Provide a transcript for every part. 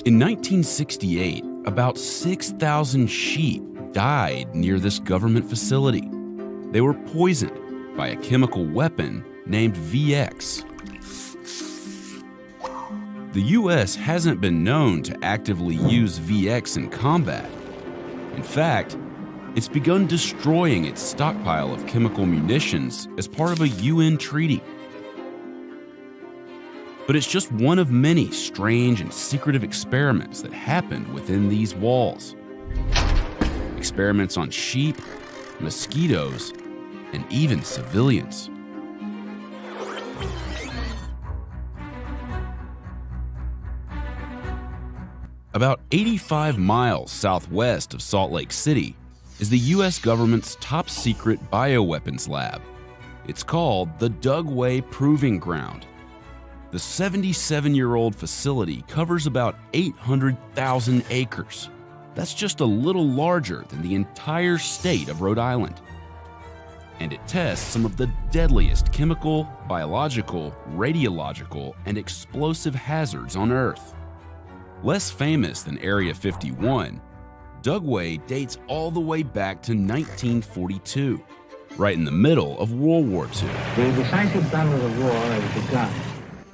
In 1968, about 6,000 sheep died near this government facility. They were poisoned by a chemical weapon named VX. The US hasn't been known to actively use VX in combat. In fact, it's begun destroying its stockpile of chemical munitions as part of a UN treaty. But it's just one of many strange and secretive experiments that happened within these walls. Experiments on sheep, mosquitoes, and even civilians. About 85 miles southwest of Salt Lake City is the US government's top secret bioweapons lab. It's called the Dugway Proving Ground. The 77-year-old facility covers about 800,000 acres. That's just a little larger than the entire state of Rhode Island. And it tests some of the deadliest chemical, biological, radiological, and explosive hazards on Earth. Less famous than Area 51, Dugway dates all the way back to 1942, right in the middle of World War II. The decisive battle of the war has begun.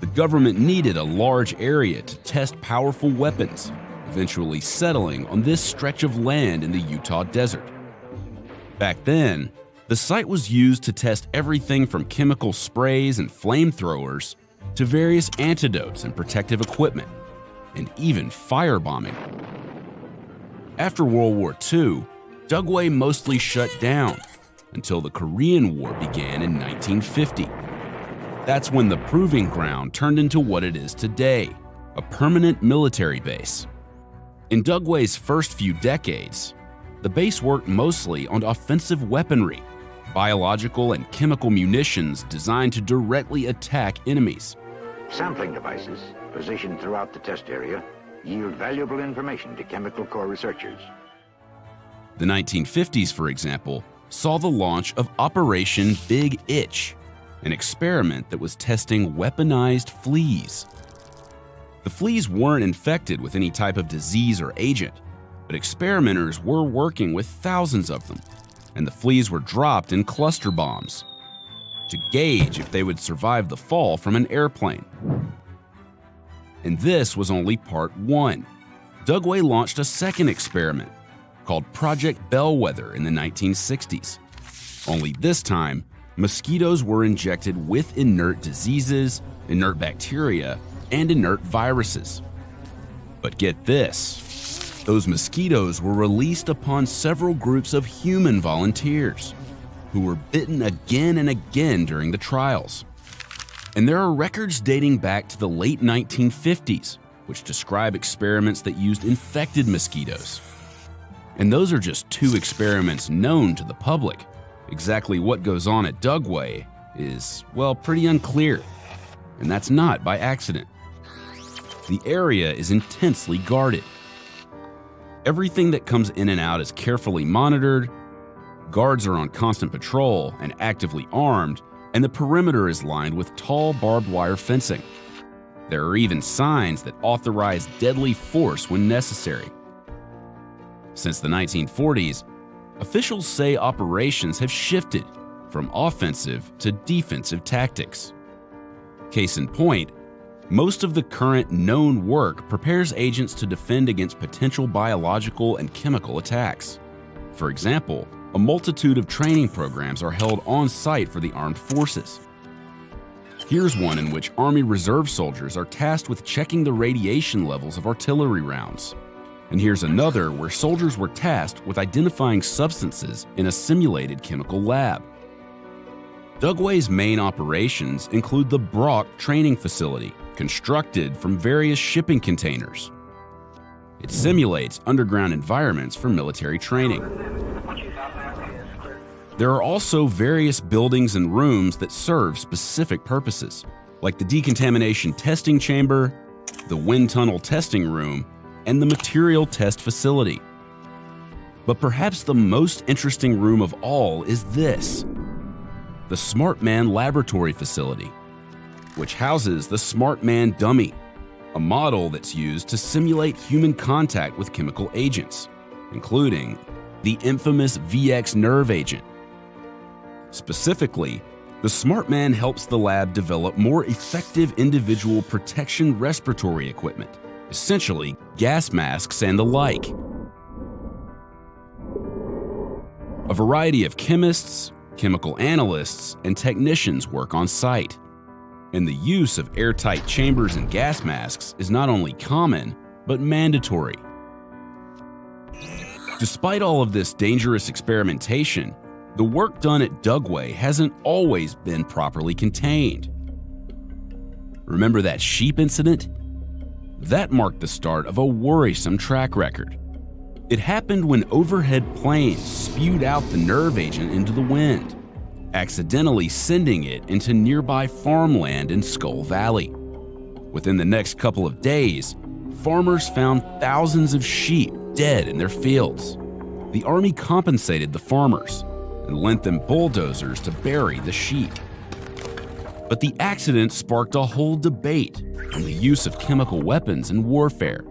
The government needed a large area to test powerful weapons, eventually settling on this stretch of land in the Utah desert. Back then, the site was used to test everything from chemical sprays and flamethrowers to various antidotes and protective equipment, and even firebombing. After World War II, Dugway mostly shut down until the Korean War began in 1950. That's when the Proving Ground turned into what it is today, a permanent military base. In Dugway's first few decades, the base worked mostly on offensive weaponry, biological and chemical munitions designed to directly attack enemies. Sampling devices positioned throughout the test area yield valuable information to Chemical Corps researchers. The 1950s, for example, saw the launch of Operation Big Itch, an experiment that was testing weaponized fleas. The fleas weren't infected with any type of disease or agent, but experimenters were working with thousands of them, and the fleas were dropped in cluster bombs to gauge if they would survive the fall from an airplane. And this was only part one. Dugway launched a second experiment called Project Bellwether in the 1960s. Only this time, mosquitoes were injected with inert diseases, inert bacteria, and inert viruses. But get this, those mosquitoes were released upon several groups of human volunteers who were bitten again and again during the trials. And there are records dating back to the late 1950s, which describe experiments that used infected mosquitoes. And those are just two experiments known to the public. Exactly what goes on at Dugway is, well, pretty unclear. And that's not by accident. The area is intensely guarded. Everything that comes in and out is carefully monitored, guards are on constant patrol and actively armed, and the perimeter is lined with tall barbed wire fencing. There are even signs that authorize deadly force when necessary. Since the 1940s, officials say operations have shifted from offensive to defensive tactics. Case in point, most of the current known work prepares agents to defend against potential biological and chemical attacks. For example, a multitude of training programs are held on site for the armed forces. Here's one in which Army Reserve soldiers are tasked with checking the radiation levels of artillery rounds. And here's another where soldiers were tasked with identifying substances in a simulated chemical lab. Dugway's main operations include the Brock Training Facility, constructed from various shipping containers. It simulates underground environments for military training. There are also various buildings and rooms that serve specific purposes, like the decontamination testing chamber, the wind tunnel testing room, and the material test facility. But perhaps the most interesting room of all is this, the Smart Man Laboratory Facility, which houses the Smart Man dummy, a model that's used to simulate human contact with chemical agents, including the infamous VX nerve agent. Specifically, the Smart Man helps the lab develop more effective individual protection respiratory equipment, essentially gas masks and the like. A variety of chemists, chemical analysts, and technicians work on site, and the use of airtight chambers and gas masks is not only common, but mandatory. Despite all of this dangerous experimentation, the work done at Dugway hasn't always been properly contained. Remember that sheep incident? That marked the start of a worrisome track record. It happened when overhead planes spewed out the nerve agent into the wind, accidentally sending it into nearby farmland in Skull Valley. Within the next couple of days, farmers found thousands of sheep dead in their fields. The Army compensated the farmers and lent them bulldozers to bury the sheep. But the accident sparked a whole debate on the use of chemical weapons in warfare.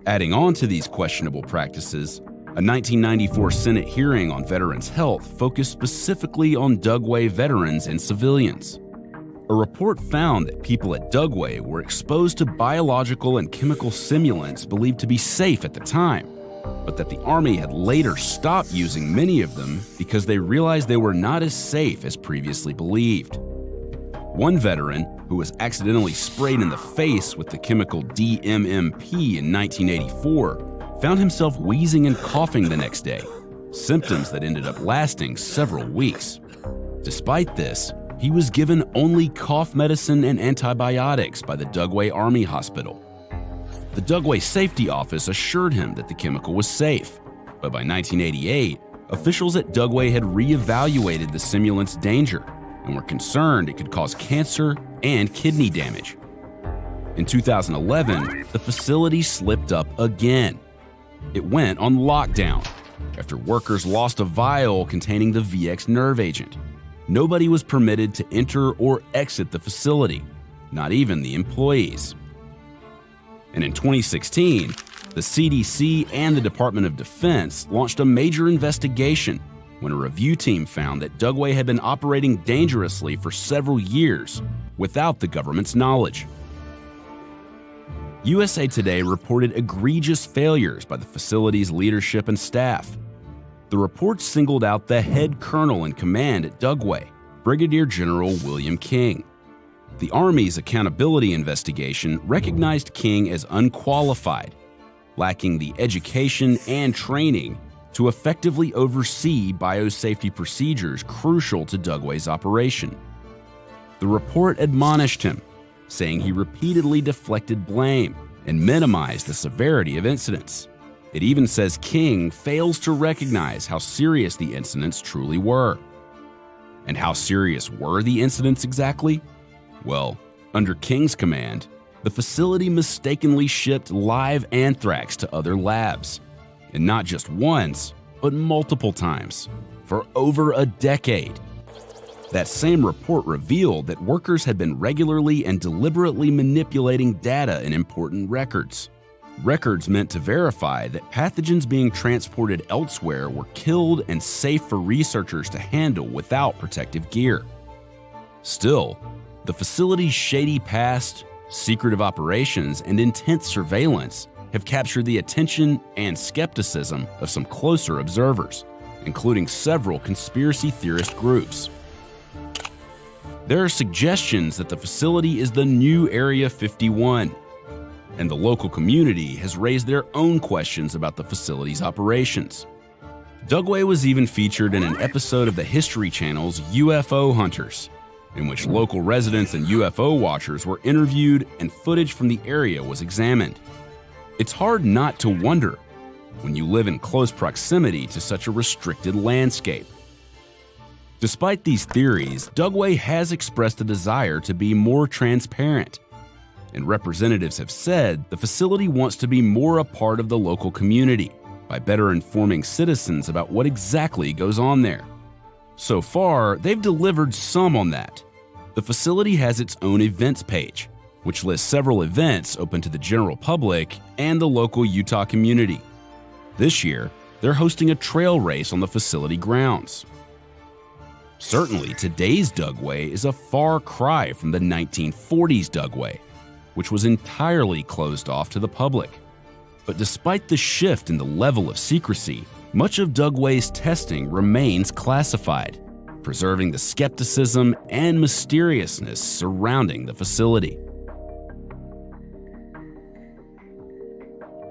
Adding on to these questionable practices, a 1994 Senate hearing on veterans' health focused specifically on Dugway veterans and civilians. A report found that people at Dugway were exposed to biological and chemical simulants believed to be safe at the time, but that the Army had later stopped using many of them because they realized they were not as safe as previously believed. One veteran, who was accidentally sprayed in the face with the chemical DMMP in 1984, found himself wheezing and coughing the next day, symptoms that ended up lasting several weeks. Despite this, he was given only cough medicine and antibiotics by the Dugway Army Hospital. The Dugway Safety Office assured him that the chemical was safe, but by 1988, officials at Dugway had reevaluated the simulant's danger and were concerned it could cause cancer and kidney damage. In 2011, the facility slipped up again. It went on lockdown after workers lost a vial containing the VX nerve agent. Nobody was permitted to enter or exit the facility, not even the employees. And in 2016, the CDC and the Department of Defense launched a major investigation when a review team found that Dugway had been operating dangerously for several years without the government's knowledge. USA Today reported egregious failures by the facility's leadership and staff. The report singled out the head colonel in command at Dugway, Brigadier General William King. The Army's accountability investigation recognized King as unqualified, lacking the education and training to effectively oversee biosafety procedures crucial to Dugway's operation. The report admonished him, saying he repeatedly deflected blame and minimized the severity of incidents. It even says King fails to recognize how serious the incidents truly were. And how serious were the incidents exactly? Well, under King's command, the facility mistakenly shipped live anthrax to other labs, and not just once, but multiple times, for over a decade. That same report revealed that workers had been regularly and deliberately manipulating data in important records. Records meant to verify that pathogens being transported elsewhere were killed and safe for researchers to handle without protective gear. Still, the facility's shady past, secretive operations, and intense surveillance have captured the attention and skepticism of some closer observers, including several conspiracy theorist groups. There are suggestions that the facility is the new Area 51, and the local community has raised their own questions about the facility's operations. Dugway was even featured in an episode of the History Channel's UFO Hunters, in which local residents and UFO watchers were interviewed and footage from the area was examined. It's hard not to wonder when you live in close proximity to such a restricted landscape. Despite these theories, Dugway has expressed a desire to be more transparent, and representatives have said the facility wants to be more a part of the local community by better informing citizens about what exactly goes on there. So far, they've delivered some on that. The facility has its own events page, which lists several events open to the general public and the local Utah community. This year, they're hosting a trail race on the facility grounds. Certainly, today's Dugway is a far cry from the 1940s Dugway, which was entirely closed off to the public. But despite the shift in the level of secrecy, much of Dugway's testing remains classified, preserving the skepticism and mysteriousness surrounding the facility.